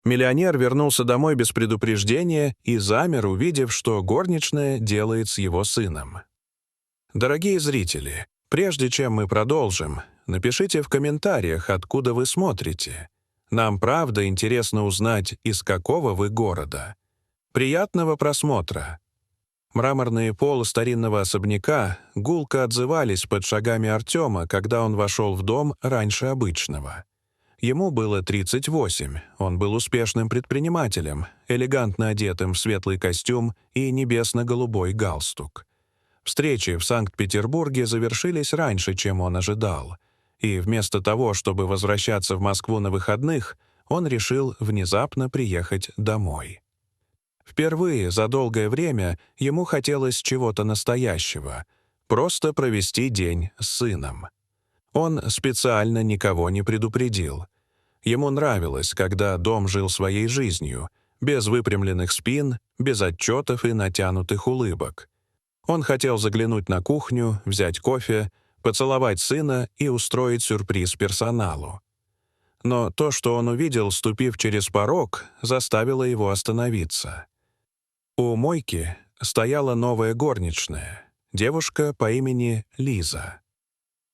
Миллионер вернулся домой без предупреждения и замер, увидев, что горничная делает с его сыном. Дорогие зрители, прежде чем мы продолжим, напишите в комментариях, откуда вы смотрите. Нам правда интересно узнать, из какого вы города. Приятного просмотра! Мраморные полы старинного особняка гулко отзывались под шагами Артема, когда он вошел в дом раньше обычного. Ему было 38, он был успешным предпринимателем, элегантно одетым в светлый костюм и небесно-голубой галстук. Встречи в Санкт-Петербурге завершились раньше, чем он ожидал, и вместо того, чтобы возвращаться в Москву на выходных, он решил внезапно приехать домой. Впервые за долгое время ему хотелось чего-то настоящего, просто провести день с сыном. Он специально никого не предупредил. Ему нравилось, когда дом жил своей жизнью, без выпрямленных спин, без отчетов и натянутых улыбок. Он хотел заглянуть на кухню, взять кофе, поцеловать сына и устроить сюрприз персоналу. Но то, что он увидел, ступив через порог, заставило его остановиться. У мойки стояла новая горничная, девушка по имени Лиза.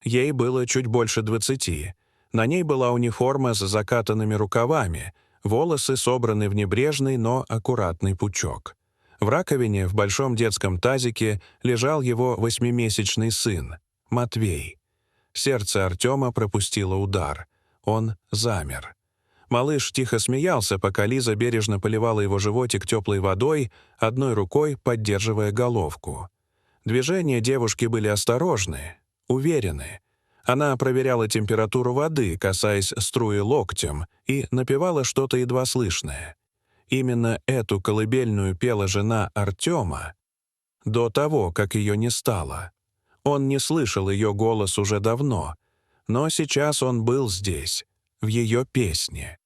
Ей было чуть больше 20. На ней была униформа с закатанными рукавами, волосы собраны в небрежный, но аккуратный пучок. В раковине в большом детском тазике лежал его 8-месячный сын, Матвей. Сердце Артема пропустило удар. Он замер. Малыш тихо смеялся, пока Лиза бережно поливала его животик теплой водой, одной рукой поддерживая головку. Движения девушки были осторожны, уверены. Она проверяла температуру воды, касаясь струи локтем, и напевала что-то едва слышное. Именно эту колыбельную пела жена Артема до того, как ее не стало. Он не слышал ее голос уже давно, но сейчас он был здесь, в ее песне.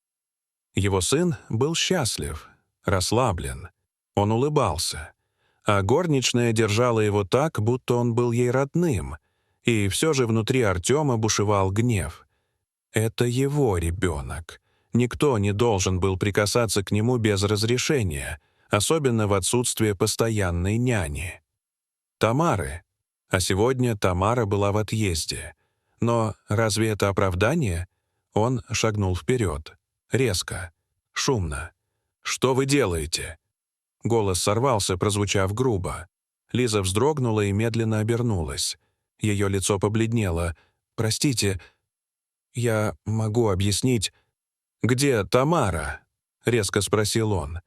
Его сын был счастлив, расслаблен. Он улыбался. А горничная держала его так, будто он был ей родным. И все же внутри Артема бушевал гнев. Это его ребенок. Никто не должен был прикасаться к нему без разрешения, особенно в отсутствие постоянной няни. Тамары. А сегодня Тамара была в отъезде. Но разве это оправдание? Он шагнул вперед. Резко. Шумно. «Что вы делаете?» Голос сорвался, прозвучав грубо. Лиза вздрогнула и медленно обернулась. Ее лицо побледнело. «Простите, я могу объяснить...» «Где Тамара?» — резко спросил он.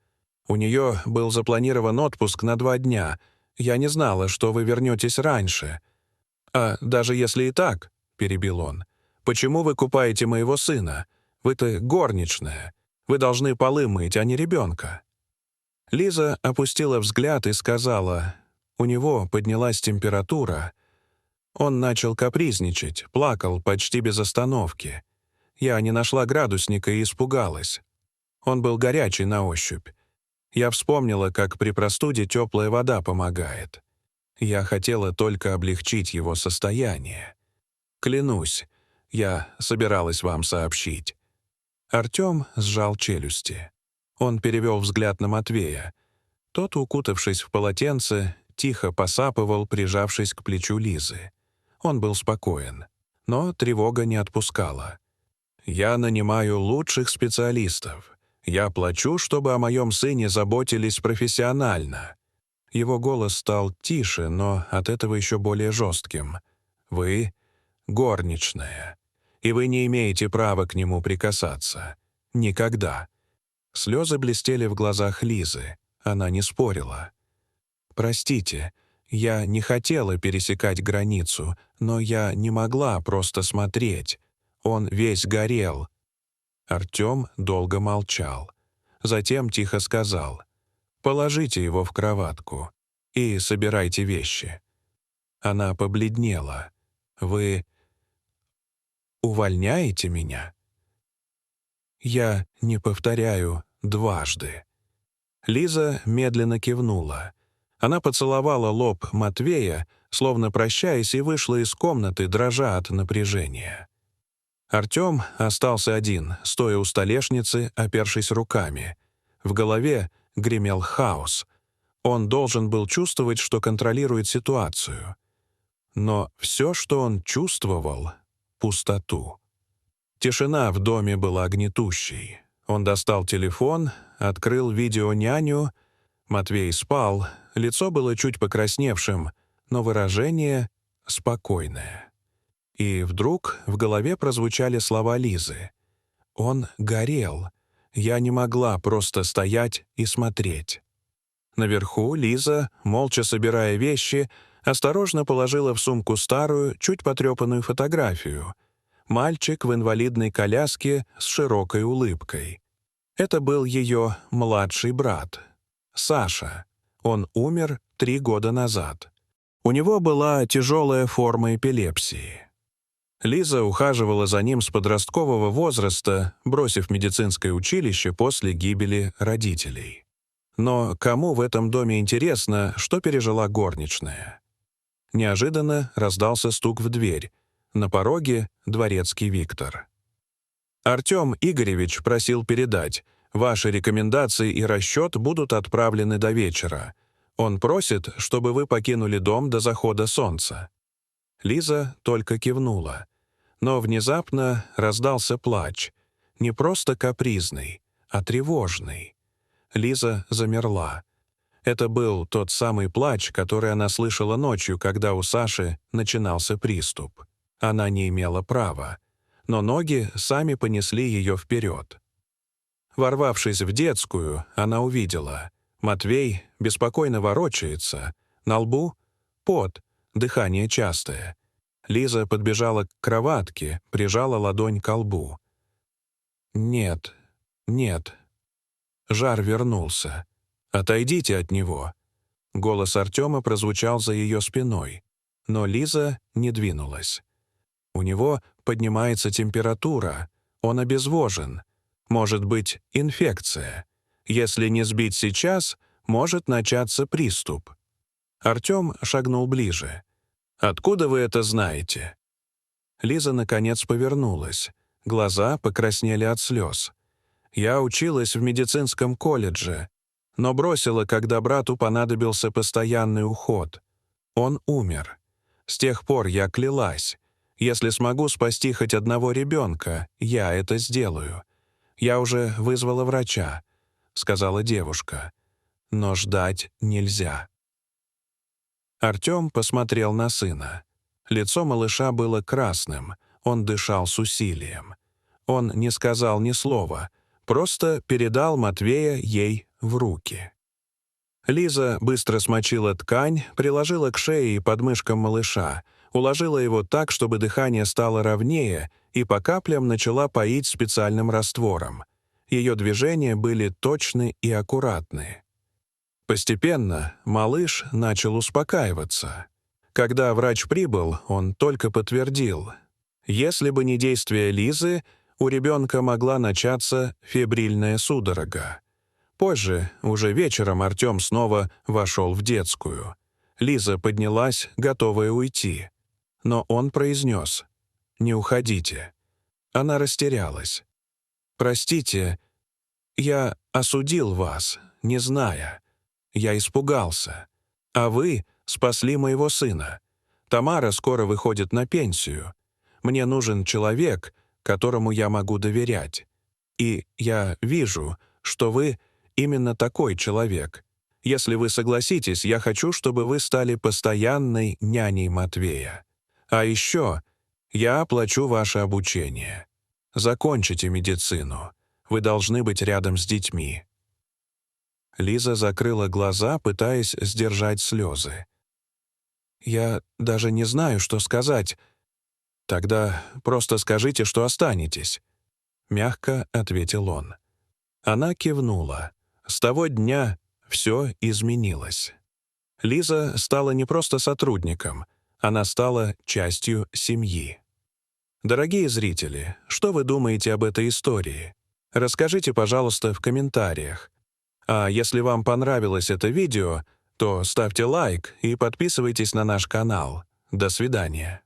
«У нее был запланирован отпуск на 2 дня. Я не знала, что вы вернетесь раньше». «А даже если и так», — перебил он, — «почему вы купаете моего сына? Вы-то горничная. Вы должны полы мыть, а не ребенка». Лиза опустила взгляд и сказала, у него поднялась температура. Он начал капризничать, плакал почти без остановки. Я не нашла градусника и испугалась. Он был горячий на ощупь. Я вспомнила, как при простуде теплая вода помогает. Я хотела только облегчить его состояние. Клянусь, я собиралась вам сообщить. Артем сжал челюсти. Он перевел взгляд на Матвея. Тот, укутавшись в полотенце, тихо посапывал, прижавшись к плечу Лизы. Он был спокоен, но тревога не отпускала. «Я нанимаю лучших специалистов. Я плачу, чтобы о моем сыне заботились профессионально». Его голос стал тише, но от этого еще более жестким. «Вы — горничная, и вы не имеете права к нему прикасаться. Никогда». Слезы блестели в глазах Лизы. Она не спорила. «Простите, я не хотела пересекать границу, но я не могла просто смотреть. Он весь горел». Артем долго молчал. Затем тихо сказал: «Положите его в кроватку и собирайте вещи». Она побледнела. «Вы увольняете меня?» «Я не повторяю дважды». Лиза медленно кивнула. Она поцеловала лоб Матвея, словно прощаясь, и вышла из комнаты, дрожа от напряжения. Артем остался один, стоя у столешницы, опершись руками. В голове гремел хаос. Он должен был чувствовать, что контролирует ситуацию. Но все, что он чувствовал — пустоту. Тишина в доме была гнетущей. Он достал телефон, открыл видеоняню. Матвей спал, лицо было чуть покрасневшим, но выражение спокойное. И вдруг в голове прозвучали слова Лизы. «Он горел. Я не могла просто стоять и смотреть». Наверху Лиза, молча собирая вещи, осторожно положила в сумку старую, чуть потрепанную фотографию. Мальчик в инвалидной коляске с широкой улыбкой. Это был ее младший брат, Саша. Он умер 3 года назад. У него была тяжелая форма эпилепсии. Лиза ухаживала за ним с подросткового возраста, бросив медицинское училище после гибели родителей. Но кому в этом доме интересно, что пережила горничная? Неожиданно раздался стук в дверь. На пороге дворецкий Виктор. «Артем Игоревич просил передать. Ваши рекомендации и расчет будут отправлены до вечера. Он просит, чтобы вы покинули дом до захода солнца». Лиза только кивнула. Но внезапно раздался плач. Не просто капризный, а тревожный. Лиза замерла. Это был тот самый плач, который она слышала ночью, когда у Саши начинался приступ. Она не имела права, но ноги сами понесли ее вперед. Ворвавшись в детскую, она увидела. Матвей беспокойно ворочается, на лбу — пот, дыхание частое. Лиза подбежала к кроватке, прижала ладонь ко лбу. «Нет, нет». Жар вернулся. «Отойдите от него». Голос Артема прозвучал за ее спиной, но Лиза не двинулась. У него поднимается температура, он обезвожен. Может быть, инфекция. Если не сбить сейчас, может начаться приступ. Артем шагнул ближе. «Откуда вы это знаете?» Лиза, наконец, повернулась. Глаза покраснели от слез. «Я училась в медицинском колледже, но бросила, когда брату понадобился постоянный уход. Он умер. С тех пор я клялась. Если смогу спасти хоть одного ребенка, я это сделаю. Я уже вызвала врача», — сказала девушка. «Но ждать нельзя». Артем посмотрел на сына. Лицо малыша было красным, он дышал с усилием. Он не сказал ни слова, просто передал Матвея ей в руки. Лиза быстро смочила ткань, приложила к шее и подмышкам малыша, уложила его так, чтобы дыхание стало ровнее, и по каплям начала поить специальным раствором. Ее движения были точны и аккуратны. Постепенно малыш начал успокаиваться. Когда врач прибыл, он только подтвердил: если бы не действие Лизы, у ребенка могла начаться фебрильная судорога. Позже, уже вечером, Артем снова вошел в детскую. Лиза поднялась, готовая уйти. Но он произнес: «Не уходите». Она растерялась. «Простите, я осудил вас, не зная. Я испугался. А вы спасли моего сына. Тамара скоро выходит на пенсию. Мне нужен человек, которому я могу доверять. И я вижу, что вы именно такой человек. Если вы согласитесь, я хочу, чтобы вы стали постоянной няней Матвея. А еще я оплачу ваше обучение. Закончите медицину. Вы должны быть рядом с детьми». Лиза закрыла глаза, пытаясь сдержать слезы. «Я даже не знаю, что сказать. Тогда просто скажите, что останетесь», — мягко ответил он. Она кивнула. С того дня все изменилось. Лиза стала не просто сотрудником, она стала частью семьи. Дорогие зрители, что вы думаете об этой истории? Расскажите, пожалуйста, в комментариях. А если вам понравилось это видео, то ставьте лайк и подписывайтесь на наш канал. До свидания.